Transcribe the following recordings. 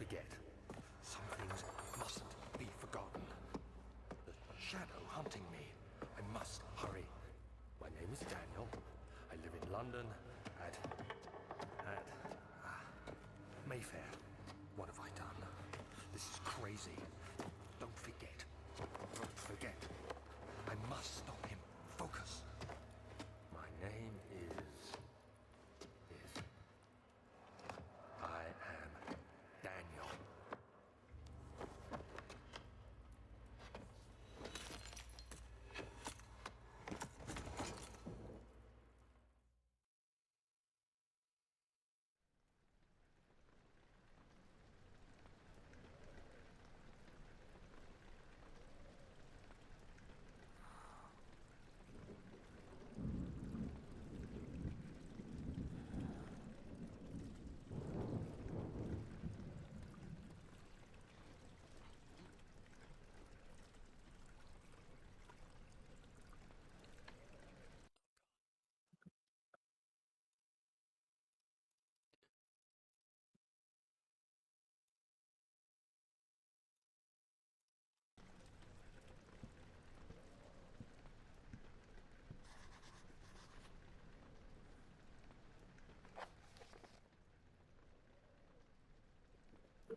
forget. Some things mustn't be forgotten. The shadow hunting me. I must hurry. My name is Daniel. I live in London at Mayfair. What have I done? This is crazy. Don't forget. Don't forget. I must stop him. Focus. My name is... I am Daniel.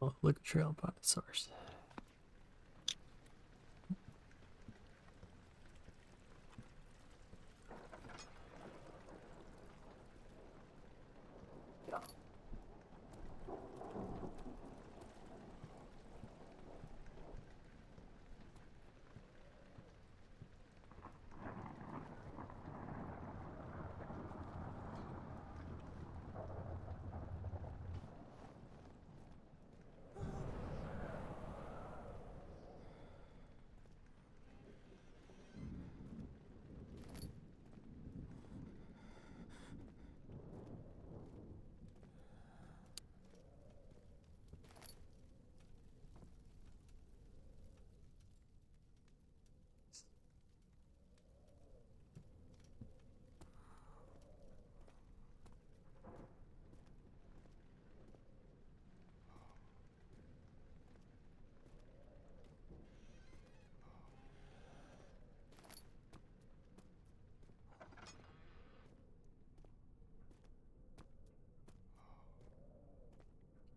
Oh, look at trail by the source.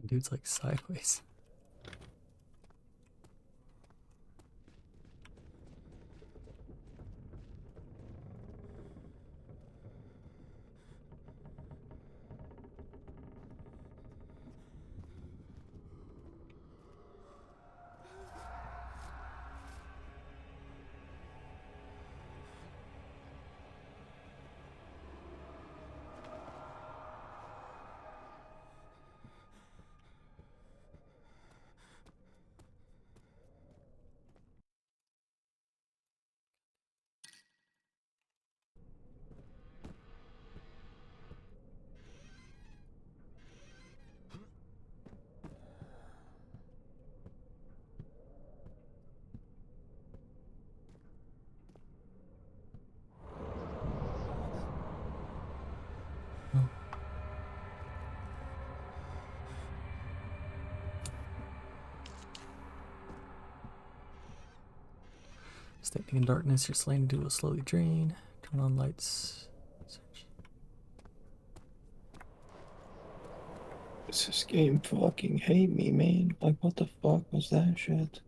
Dude's like sideways. Oh. Standing in darkness, your slain dude will slowly drain. Turn on lights. Search. This game fucking hate me, man. Like, what the fuck was that shit?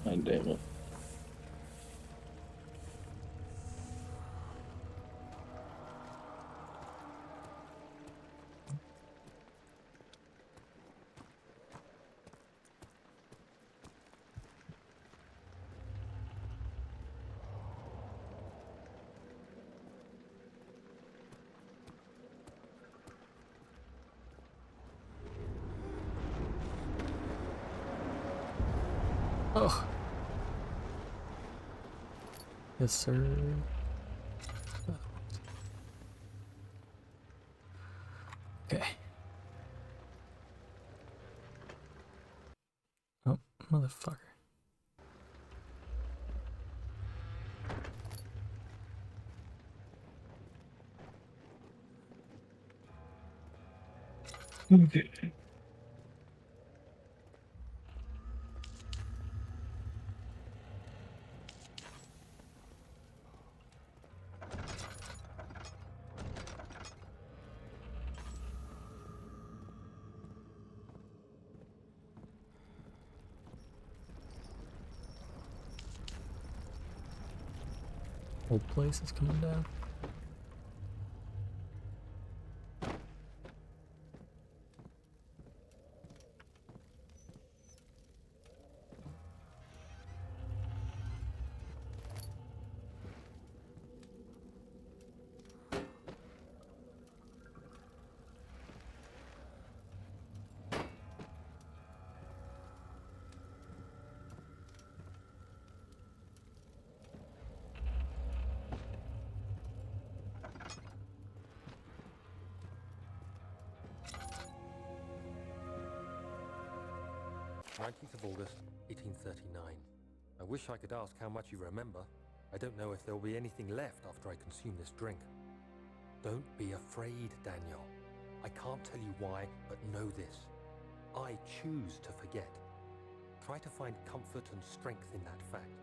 God damn it. Oh. Yes, sir. Okay. Oh, motherfucker. Okay. Whole place is coming down. Of August, 1839. I wish I could ask how much you remember. I don't know if there will be anything left after I consume this drink. Don't be afraid, Daniel. I can't tell you why, but know this. I choose to forget. Try to find comfort and strength in that fact.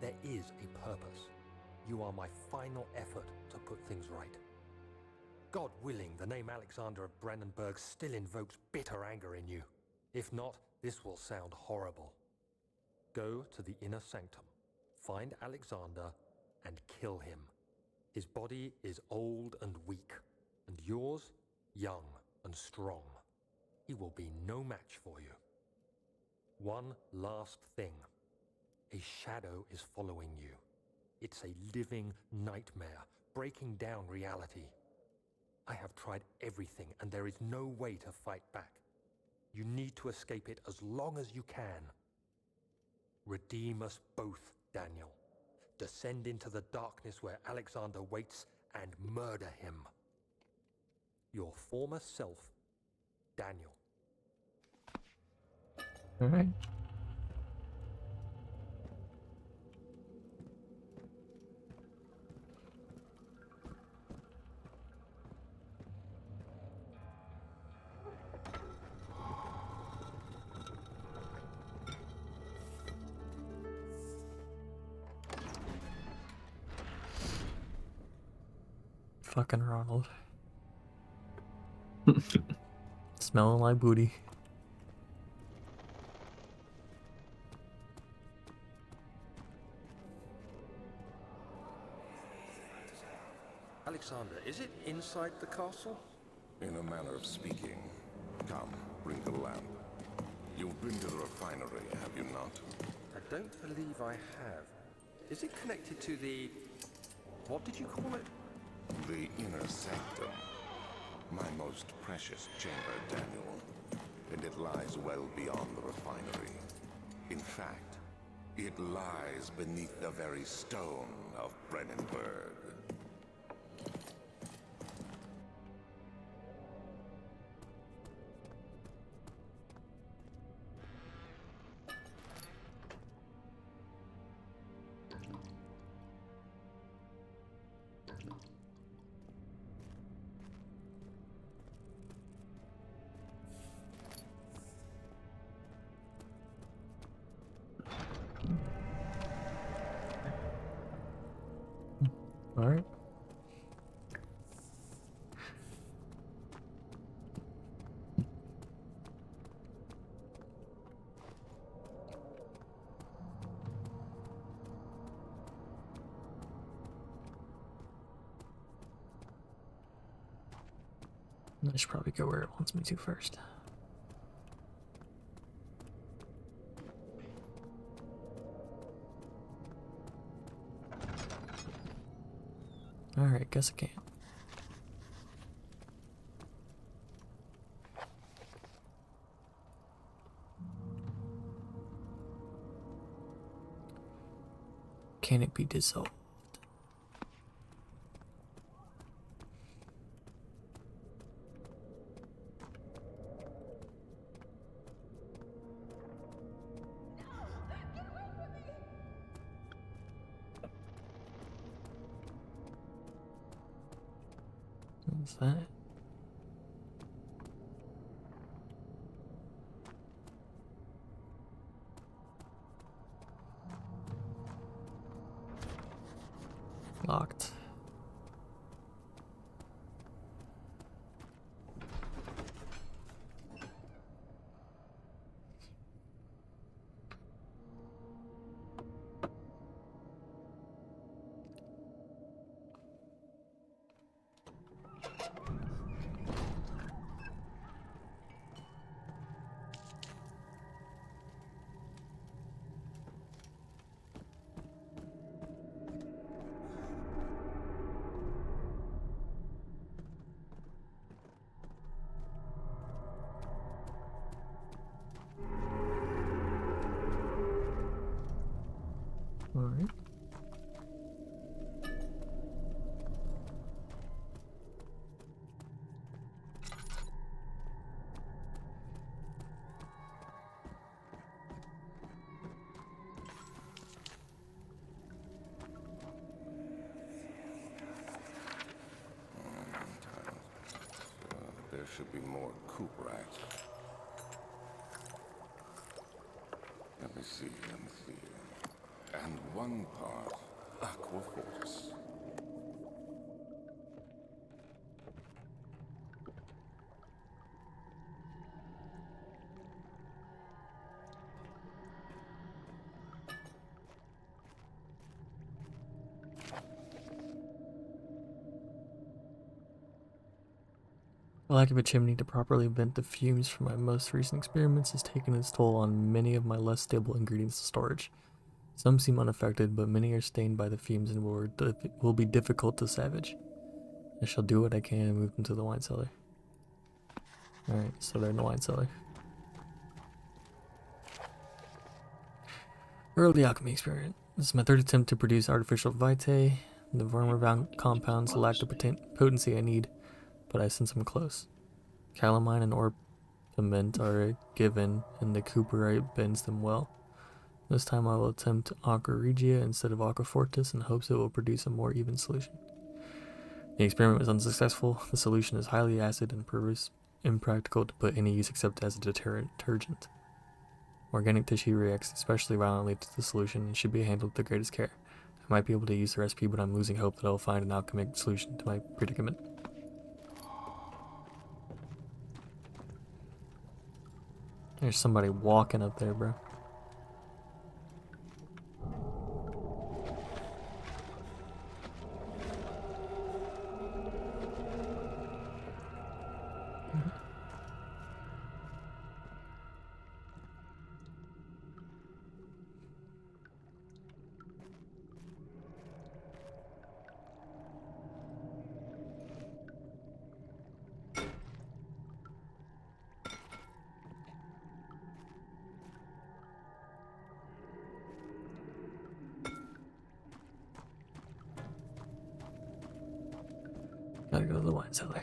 There is a purpose. You are my final effort to put things right. God willing, the name Alexander of Brennenburg still invokes bitter anger in you. If not, this will sound horrible. Go to the inner sanctum, find Alexander, and kill him. His body is old and weak, and yours, young and strong. He will be no match for you. One last thing. A shadow is following you. It's a living nightmare, breaking down reality. I have tried everything, and there is no way to fight back. You need to escape it as long as you can. Redeem us both, Daniel. Descend into the darkness where Alexander waits and murder him. Your former self, Daniel. All right. Fucking Ronald. Smelling like booty. Alexander, is it inside the castle? In a manner of speaking. Come, bring the lamp. You've been to the refinery, have you not? I don't believe I have. Is it connected to the... what did you call it? The inner sanctum. My most precious chamber, Daniel. And it lies well beyond the refinery. In fact, it lies beneath the very stone of Brennenburg. All right. I should probably go where it wants me to first. Alright, guess I can't. can it be dissolved? What's that? Locked. All right. There should be more coop racks. Let me see. And one part aquafortis. The lack of a chimney to properly vent the fumes from my most recent experiments has taken its toll on many of my less stable ingredients of storage. Some seem unaffected, but many are stained by the fumes and will be difficult to salvage. I shall do what I can and move them to the wine cellar. Alright, so they're in the wine cellar. Early alchemy experiment. This is my third attempt to produce artificial vitae. The former compounds lack the potency I need, but I sense I'm close. Calamine and orpiment are given, and the cooperite bends them well. This time I will attempt aqua regia instead of aqua fortis in hopes it will produce a more even solution. The experiment was unsuccessful. The solution is highly acid and proves impractical to put any use except as a detergent. Organic tissue reacts especially violently to the solution and should be handled with the greatest care. I might be able to use the recipe, but I'm losing hope that I'll find an alchemic solution to my predicament. There's somebody walking up there, bro. Gotta go to the wine cellar.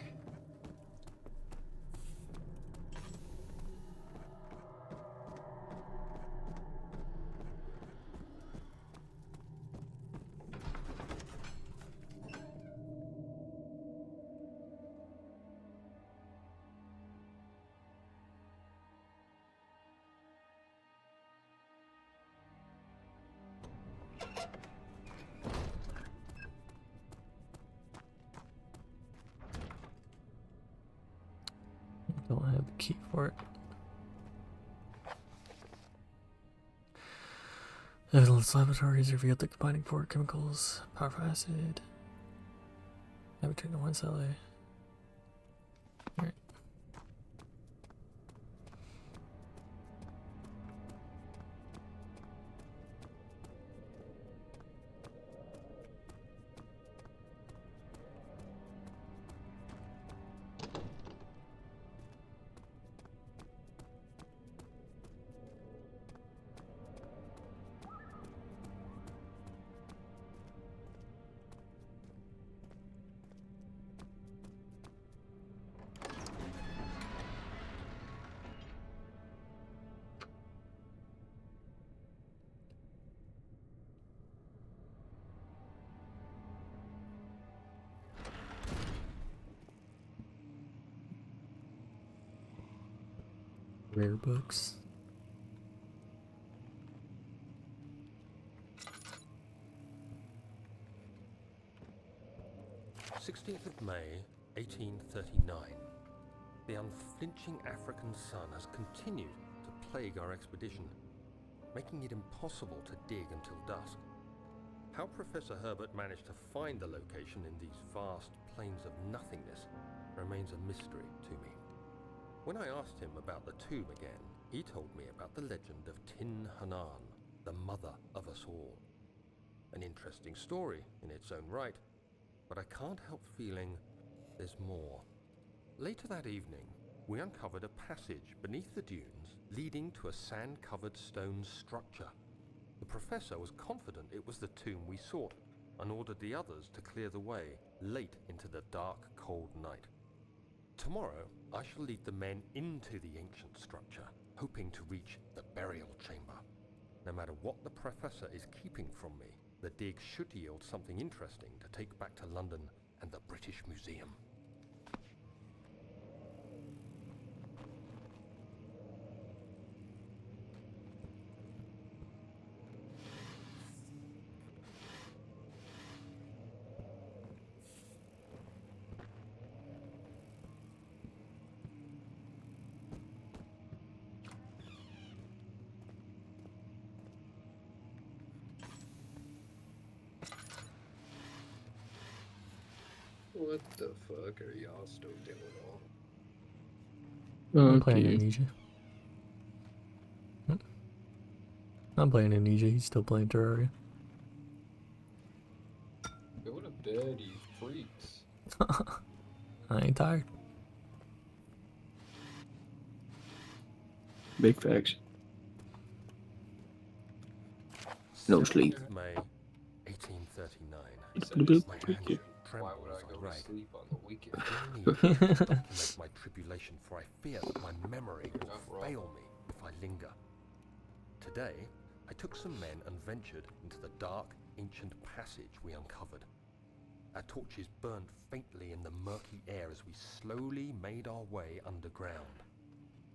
Don't have the key for it. Evidence laboratories revealed the combining four chemicals, powerful acid. Now we turn the wine cellar. Alright. Rare books. 16th of May, 1839. The unflinching African sun has continued to plague our expedition, making it impossible to dig until dusk. How Professor Herbert managed to find the location in these vast plains of nothingness remains a mystery to me. When I asked him about the tomb again, he told me about the legend of Tin Hanan, the mother of us all. An interesting story in its own right, but I can't help feeling there's more. Later that evening, we uncovered a passage beneath the dunes leading to a sand-covered stone structure. The professor was confident it was the tomb we sought and ordered the others to clear the way late into the dark, cold night. Tomorrow, I shall lead the men into the ancient structure, hoping to reach the burial chamber. No matter what the professor is keeping from me, the dig should yield something interesting to take back to London and the British Museum. What the fuck are y'all still doing I'm playing Okay. Amnesia. I'm playing Amnesia. He's still playing Terraria. Go to bed, you freaks. I ain't tired. Big facts. No sleep. 7th of May, 1839. Said Bloop, it's My the bloop, hands bloop. Why tremble would I as I go to write. sleep on the weekend? I need to document my tribulation, for I fear that my memory You're not will wrong. fail me if I linger. Today, I took some men and ventured into the dark, ancient passage we uncovered. Our torches burned faintly in the murky air as we slowly made our way underground.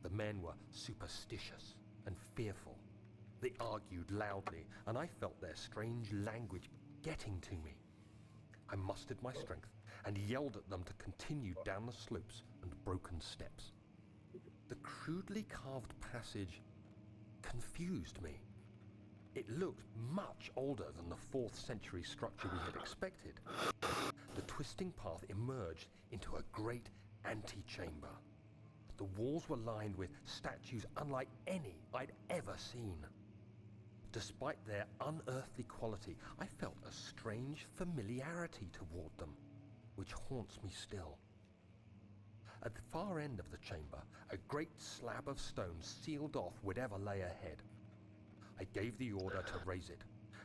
The men were superstitious and fearful. They argued loudly, and I felt their strange language getting to me. I mustered my strength and yelled at them to continue down the slopes and broken steps. The crudely carved passage confused me. It looked much older than the 4th century structure we had expected. The twisting path emerged into a great antechamber. The walls were lined with statues unlike any I'd ever seen. Despite their unearthly quality, I felt a strange familiarity toward them, which haunts me still. At the far end of the chamber, a great slab of stone sealed off whatever lay ahead. I gave the order to raise it,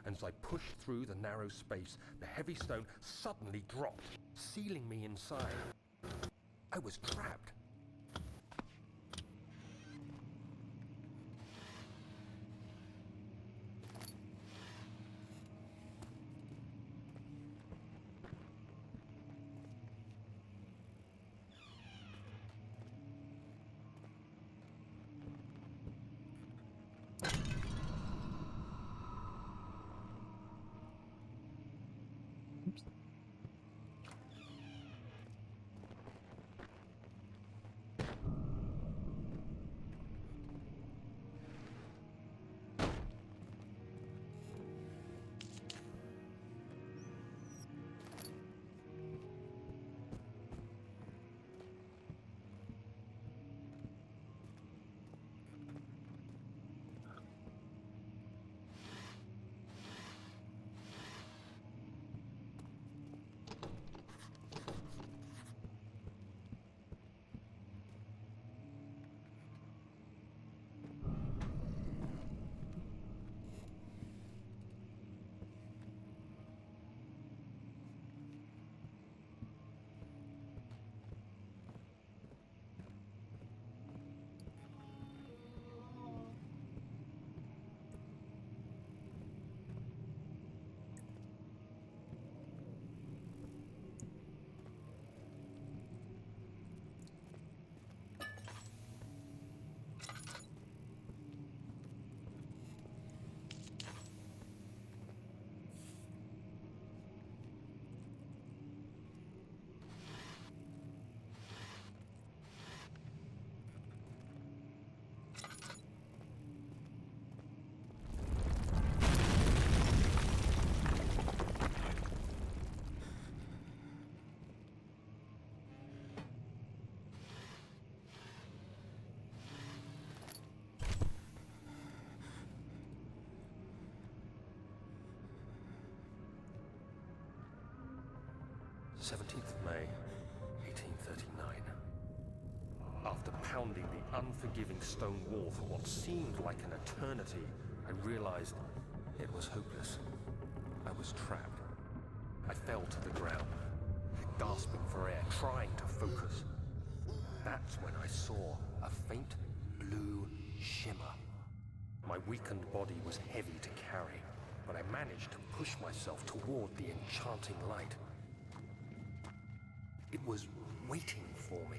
and as I pushed through the narrow space, the heavy stone suddenly dropped, sealing me inside. I was trapped. 17th of May, 1839. After pounding the unforgiving stone wall for what seemed like an eternity, I realized it was hopeless. I was trapped. I fell to the ground, gasping for air, trying to focus. That's when I saw a faint blue shimmer. My weakened body was heavy to carry, but I managed to push myself toward the enchanting light. It was waiting for me.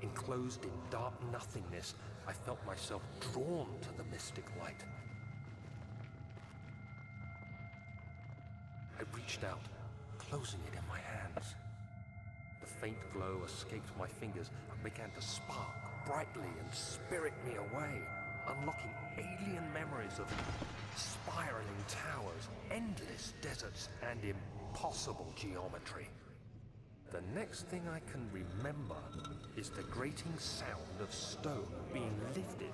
Enclosed in dark nothingness, I felt myself drawn to the mystic light. I reached out, closing it in my hands. The faint glow escaped my fingers and began to spark brightly and spirit me away, unlocking alien memories of spiraling towers, endless deserts, and impossible geometry. The next thing I can remember is the grating sound of stone being lifted,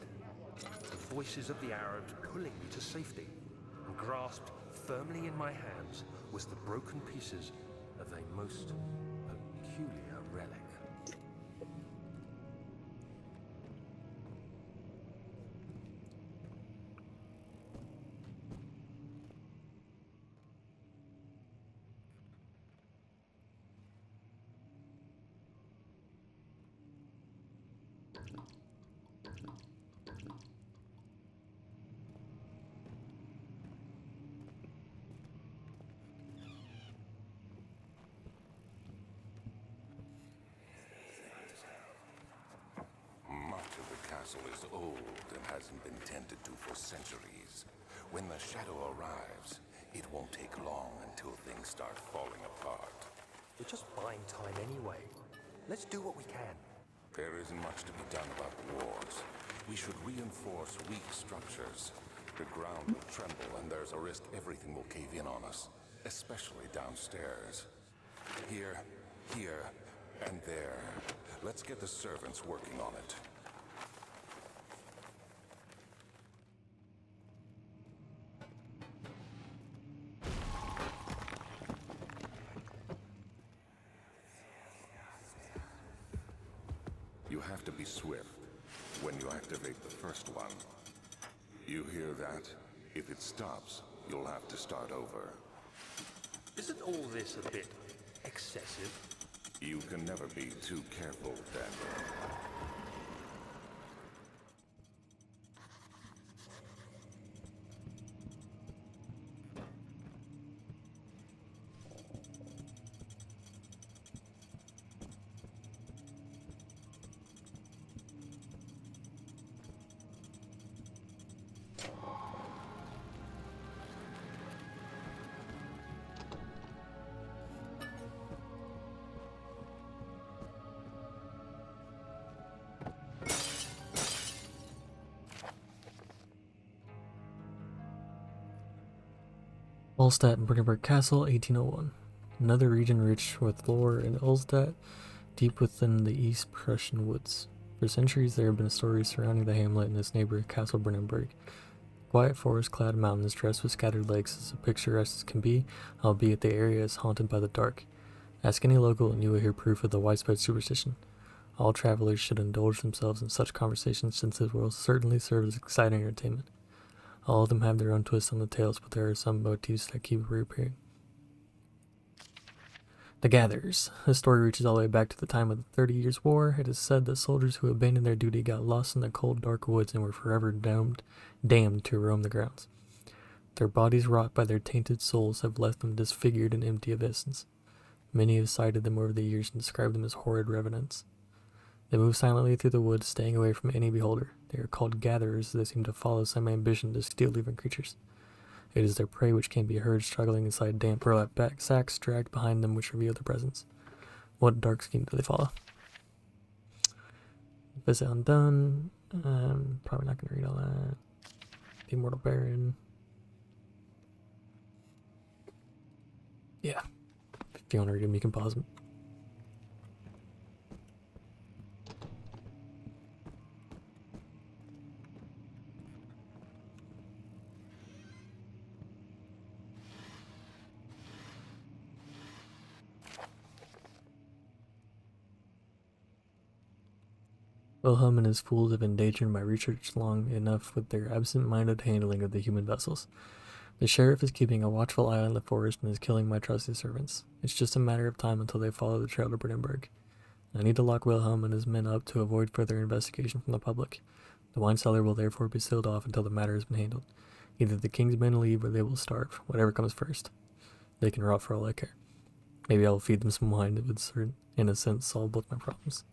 the voices of the Arabs pulling me to safety, and grasped firmly in my hands was the broken pieces of a most peculiar relic. Much of the castle is old and hasn't been tended to for centuries. When the shadow arrives, it won't take long until things start falling apart. We're just buying time anyway. Let's do what we can. There isn't much to be done about the walls. We should reinforce weak structures. The ground will tremble and there's a risk everything will cave in on us, especially downstairs. Here, and there. Let's get the servants working on it. You have to be swift when you activate the first one. You hear that? If it stops, you'll have to start over. Isn't all this a bit excessive? You can never be too careful, Daniel. Ulstadt and Brennenburg Castle, 1801. Another region rich with lore in Ulstadt, deep within the East Prussian woods. For centuries there have been stories surrounding the hamlet and its neighbor, Castle Brennenburg. Quiet forest-clad mountains dressed with scattered lakes as picturesque as can be, albeit the area is haunted by the dark. Ask any local and you will hear proof of the widespread superstition. All travelers should indulge themselves in such conversations since it will certainly serve as exciting entertainment. All of them have their own twists on the tales, but there are some motifs that keep reappearing. The Gatherers. This story reaches all the way back to the time of the 30 Years' War. It is said that soldiers who abandoned their duty got lost in the cold, dark woods and were forever damned to roam the grounds. Their bodies, wrought by their tainted souls, have left them disfigured and empty of essence. Many have cited them over the years and described them as horrid revenants. They move silently through the woods, staying away from any beholder. They are called gatherers, as they seem to follow some ambition to steal living creatures. It is their prey which can be heard struggling inside damp burlap sacks dragged behind them which reveal their presence. What dark scheme do they follow? Visit Undone. Probably not going to read all that. The Immortal Baron. Yeah. If you want to read them, you can pause them. Wilhelm and his fools have endangered my research long enough with their absent-minded handling of the human vessels. The sheriff is keeping a watchful eye on the forest and is killing my trusty servants. It's just a matter of time until they follow the trail to Brennenburg. I need to lock Wilhelm and his men up to avoid further investigation from the public. The wine cellar will therefore be sealed off until the matter has been handled. Either the king's men leave or they will starve, whatever comes first. They can rot for all I care. Maybe I'll feed them some wine if it's, in a sense, solve both my problems.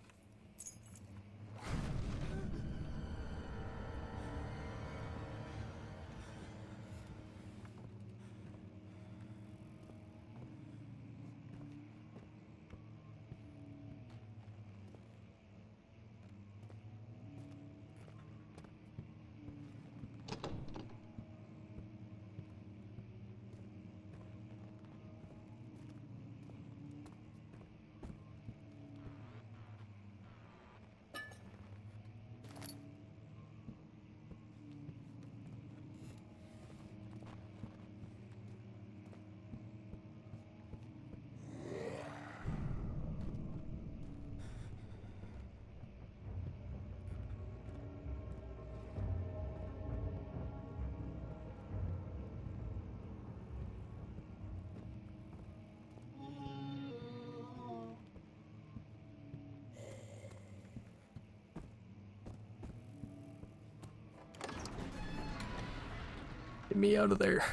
Get me out of there.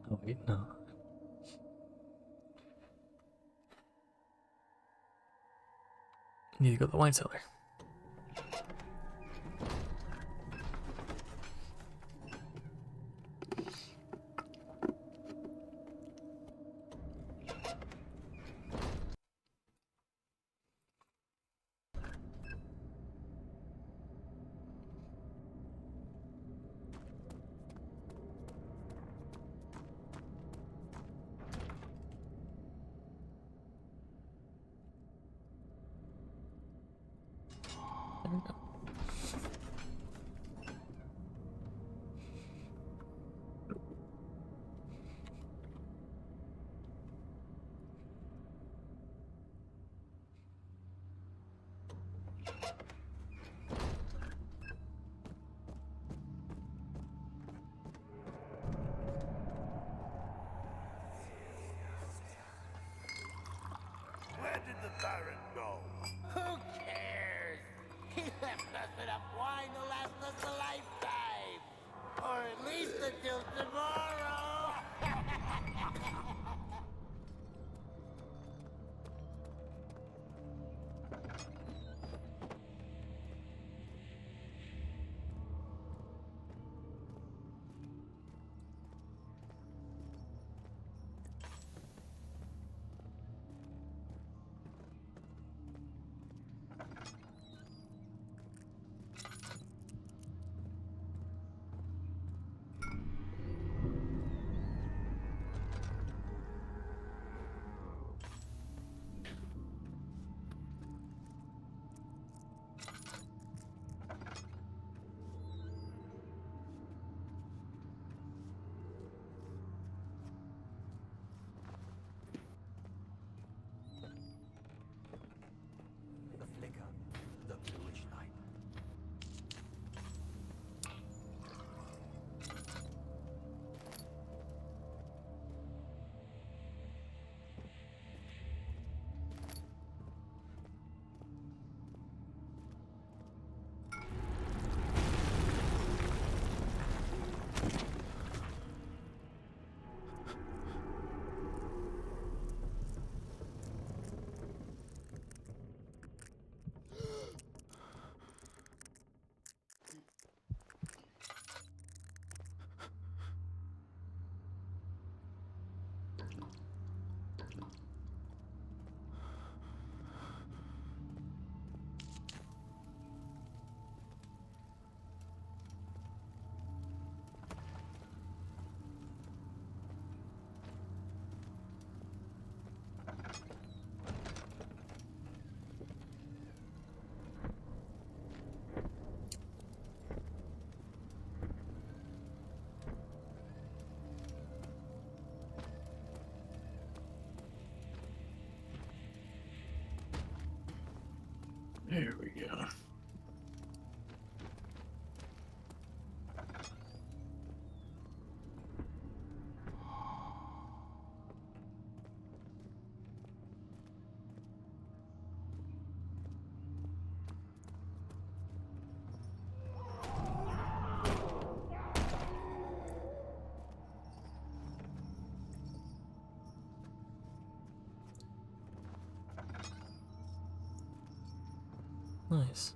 Oh wait, no. Need to go to the wine cellar. There we go. Where did the Baron go? Who cares? He left us enough wine to last us a lifetime. Or at least until tomorrow. There we go. Nice.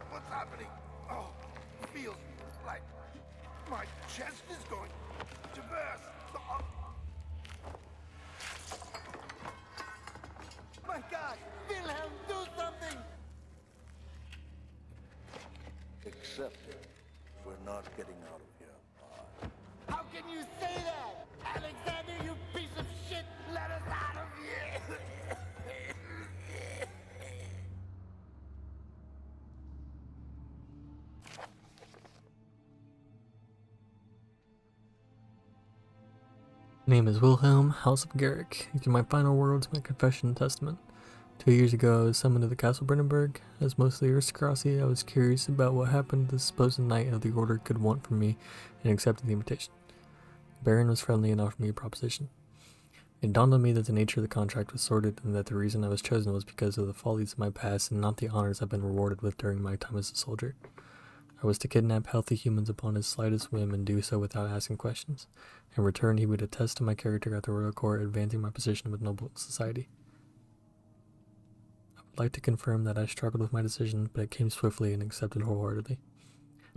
What's happening? Oh, feels like my chest is going to burst. Oh. My God! Wilhelm, do something! Accept it. We're not getting out of here alive. How can you say that? Alexander, you piece of shit! Let us out of here! Name is Wilhelm, House of Garrick. These are my final words, my confession and testament. 2 years ago, I was summoned to the castle Brennenburg. As mostly aristocracy, I was curious about what happened the supposed knight of the order could want from me and accepted the invitation. The Baron was friendly and offered me a proposition. It dawned on me that the nature of the contract was sordid and that the reason I was chosen was because of the follies of my past and not the honors I've been rewarded with during my time as a soldier. I was to kidnap healthy humans upon his slightest whim and do so without asking questions. In return, he would attest to my character at the royal court, advancing my position with noble society. I would like to confirm that I struggled with my decision, but it came swiftly and accepted wholeheartedly.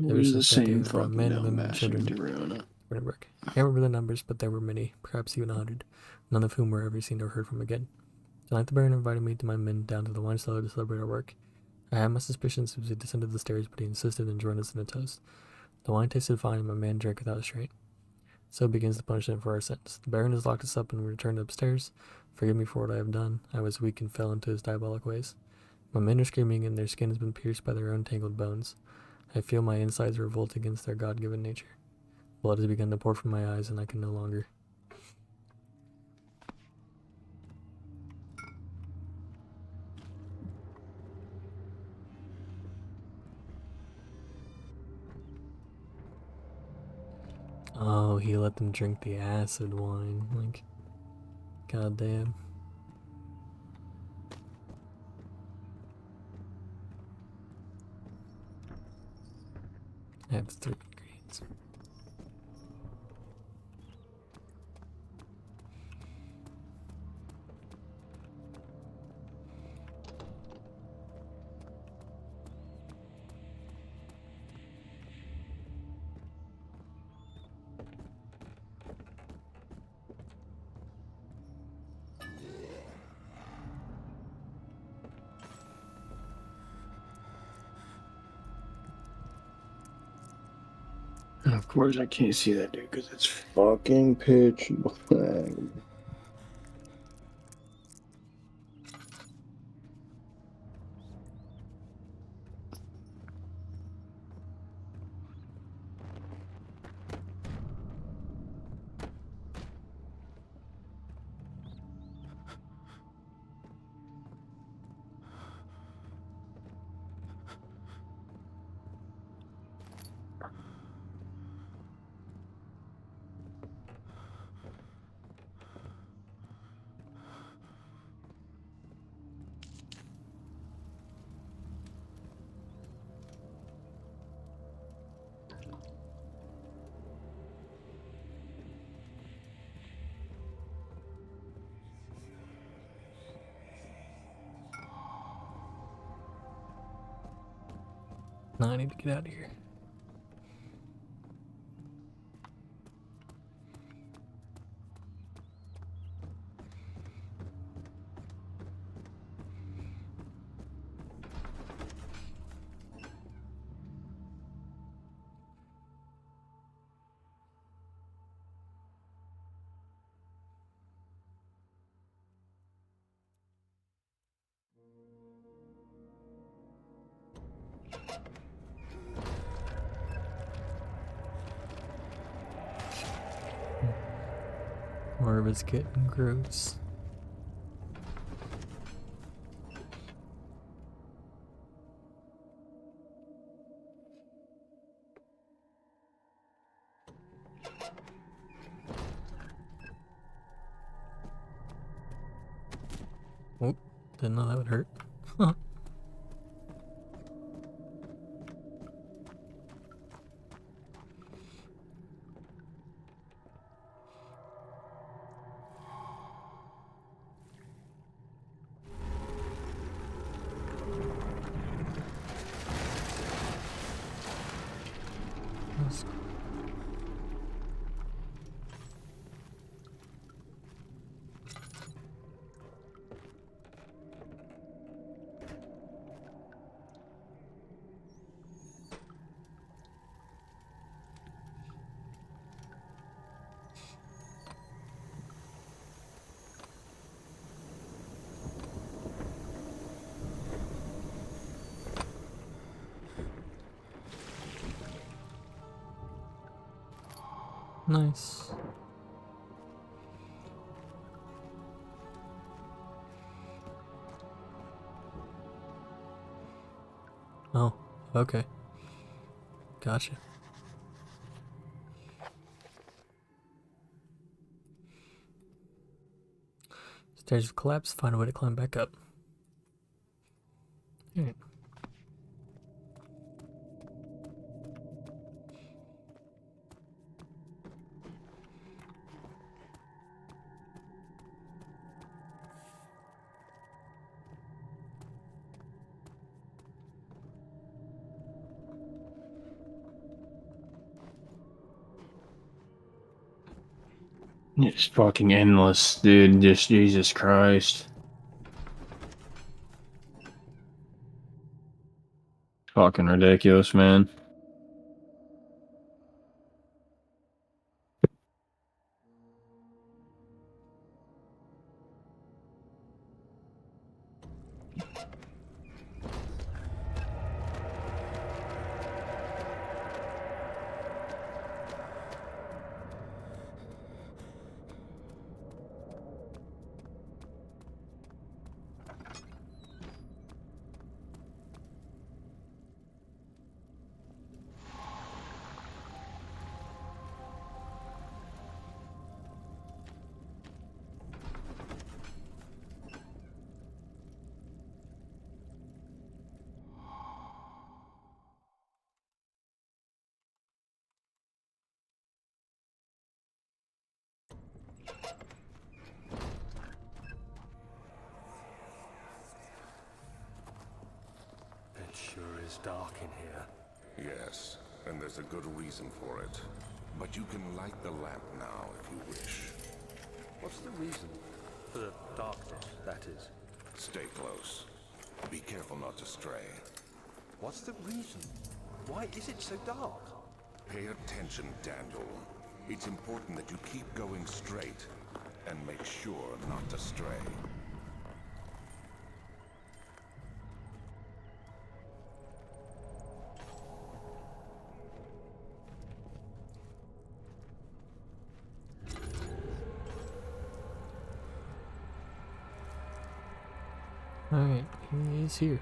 It Ever was the since that day, same I've brought fucking men, women, and mashing children to ruin it. Brennenburg. I can't remember the numbers, but there were many, perhaps even 100, none of whom were ever seen or heard from again. Tonight the Baron invited me to my men down to the wine cellar to celebrate our work. I had my suspicions as we descended the stairs, but he insisted and joined us in a toast. The wine tasted fine, and my man drank without restraint. So begins the punishment for our sins. The Baron has locked us up, and we returned upstairs. Forgive me for what I have done. I was weak and fell into his diabolic ways. My men are screaming, and their skin has been pierced by their own tangled bones. I feel my insides revolt against their God-given nature. Blood has begun to pour from my eyes, and I can no longer. Oh, he let them drink the acid wine. Like, goddamn. I have 3 ingredients. And of course, I can't see that dude because it's fucking pitch black. No, I need to get out of here. More of it's getting gross. Oh, didn't know that would hurt. Huh. That's- Nice. Oh, okay. Gotcha. Stairs have collapsed. Find a way to climb back up. Alright. It's fucking endless, dude. Just Jesus Christ. Fucking ridiculous, man. It sure is dark in here. Yes, and there's a good reason for it. But you can light the lamp now if you wish. What's the reason? For the darkness, that is. Stay close. Be careful not to stray. What's the reason? Why is it so dark? Pay attention, Daniel. It's important that you keep going straight and make sure not to stray. Alright, he is here.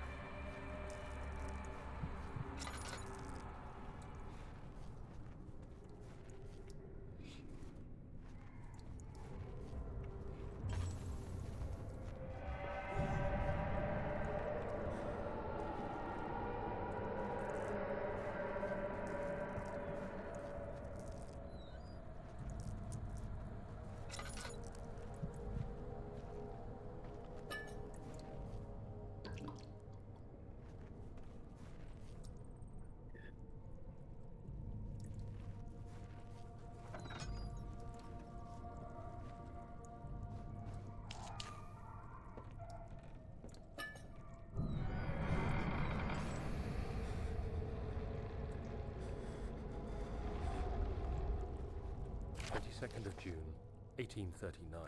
22nd of June, 1839.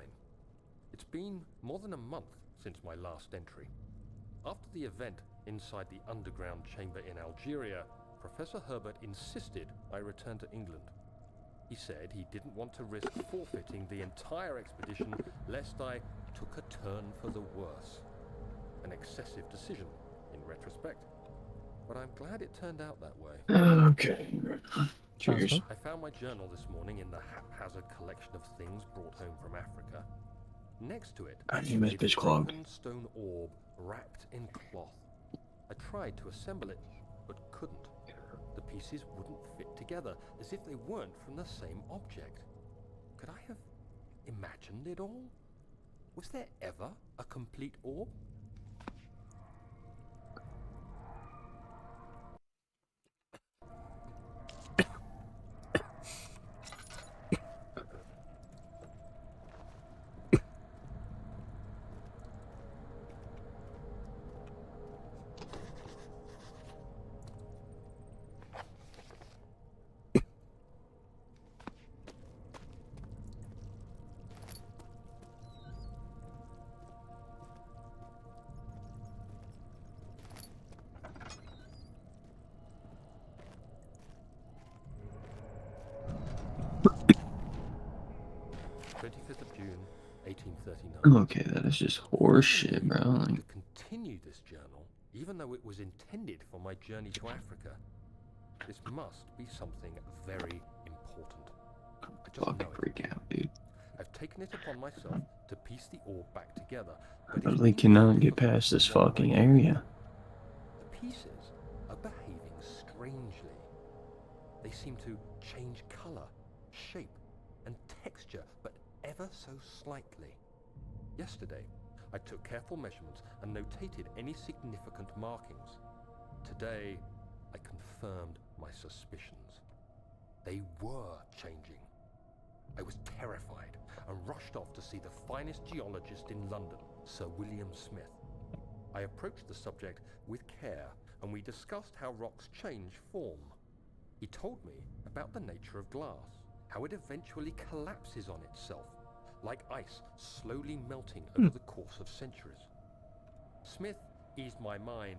It's been more than a month since my last entry. After the event inside the underground chamber in Algeria, Professor Herbert insisted I return to England. He said he didn't want to risk forfeiting the entire expedition lest I took a turn for the worse. An excessive decision, in retrospect. But I'm glad it turned out that way. Okay. Cheers. I found my journal this morning in the haphazard collection of things brought home from Africa. Next to it, I need my lay the bitch clogged. broken stone orb wrapped in cloth. I tried to assemble it, but couldn't. The pieces wouldn't fit together, as if they weren't from the same object. Could I have imagined it all? Was there ever a complete orb? June 1839. Okay, that is just horse shit, bro. Like, To continue this journal, even though it was intended for my journey to Africa, this must be something very important. I just fucking know it. freak out, dude. I've taken it upon myself to piece the orb back together, I but literally cannot get past this fucking area. The pieces are behaving strangely. They seem to change color, shape, and texture, but ever so slightly. Yesterday, I took careful measurements and notated any significant markings. Today, I confirmed my suspicions. They were changing. I was terrified and rushed off to see the finest geologist in London, Sir William Smith. I approached the subject with care, and we discussed how rocks change form. He told me about the nature of glass, how it eventually collapses on itself, like ice slowly melting over the course of centuries. Smith eased my mind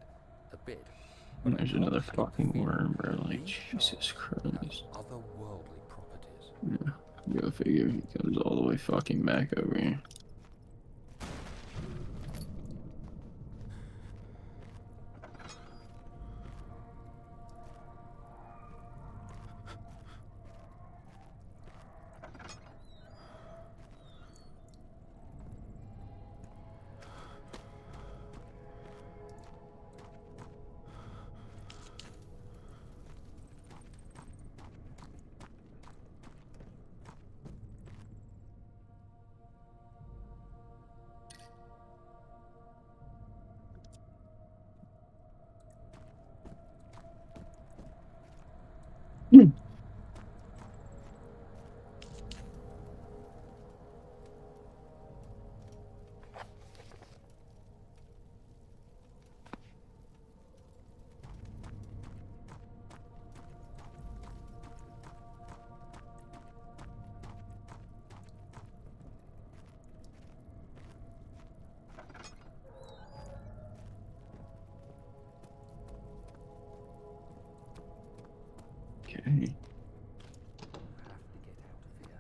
a bit. But There's I can't another help but fucking feel worm, bro. Like, these Jesus shards have Christ. otherworldly properties. Yeah, go figure. He comes all the way fucking back over here. Okay. I have to get out of here.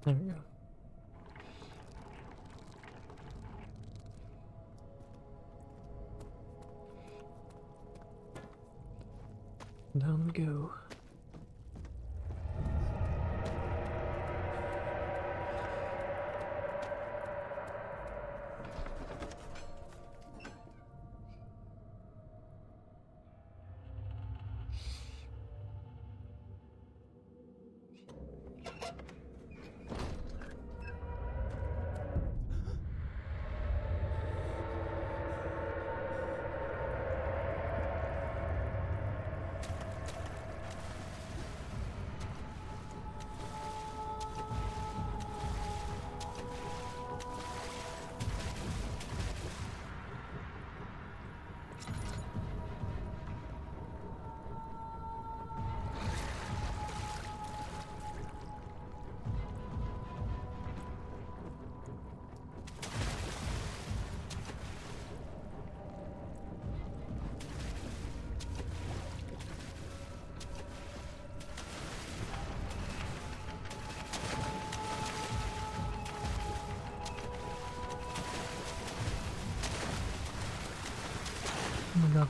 There we go. Down we go. Oh my god.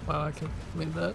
Wow, I can't believe that.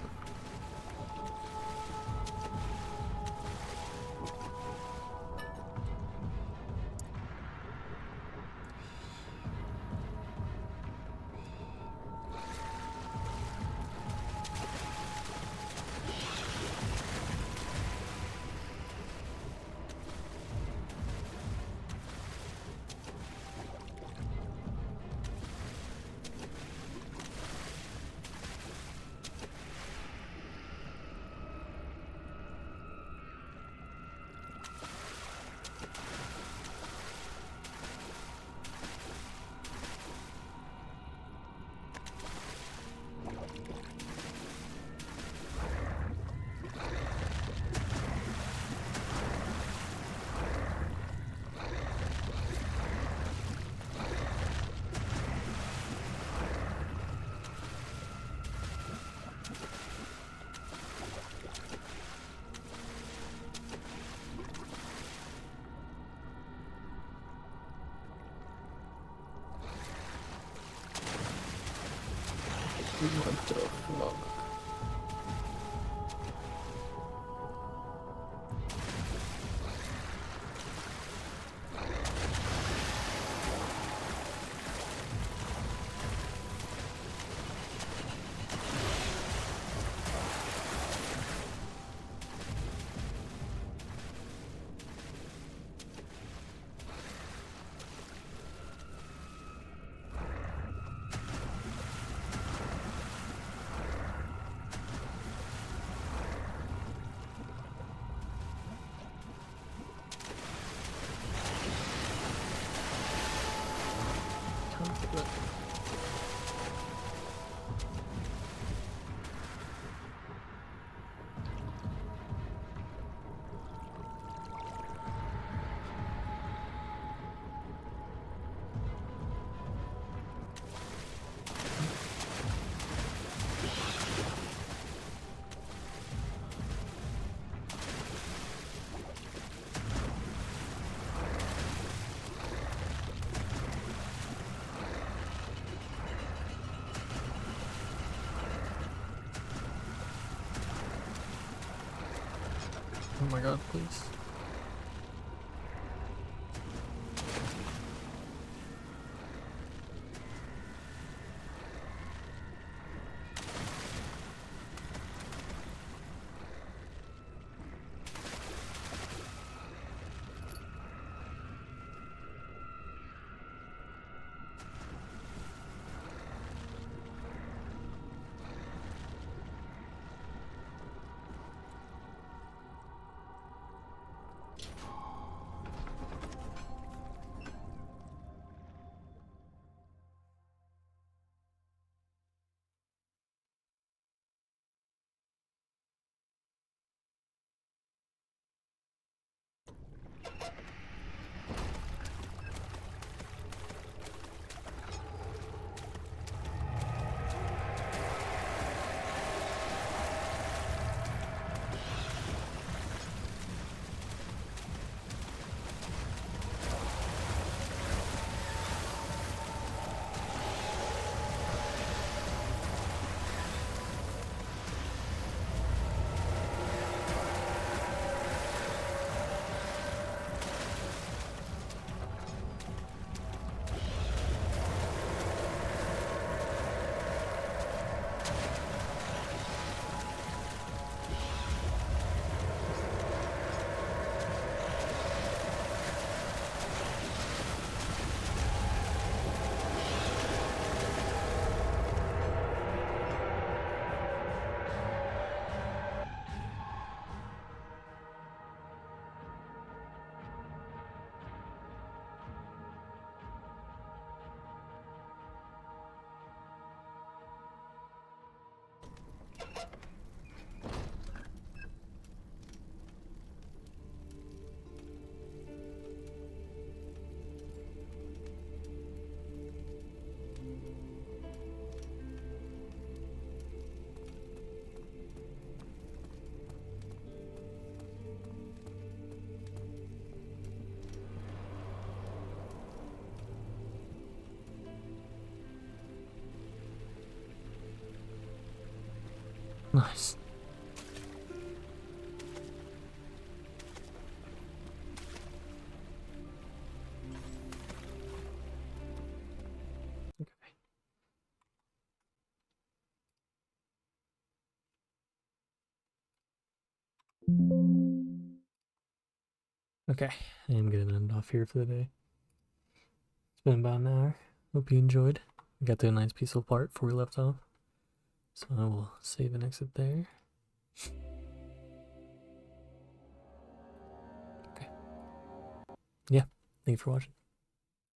Oh my god, please. Nice. Okay, I am gonna end off here for the day. It's been about an hour. Hope you enjoyed. We got to a nice peaceful part before we left off. So I will save and exit there. Okay. Yeah, thank you for watching.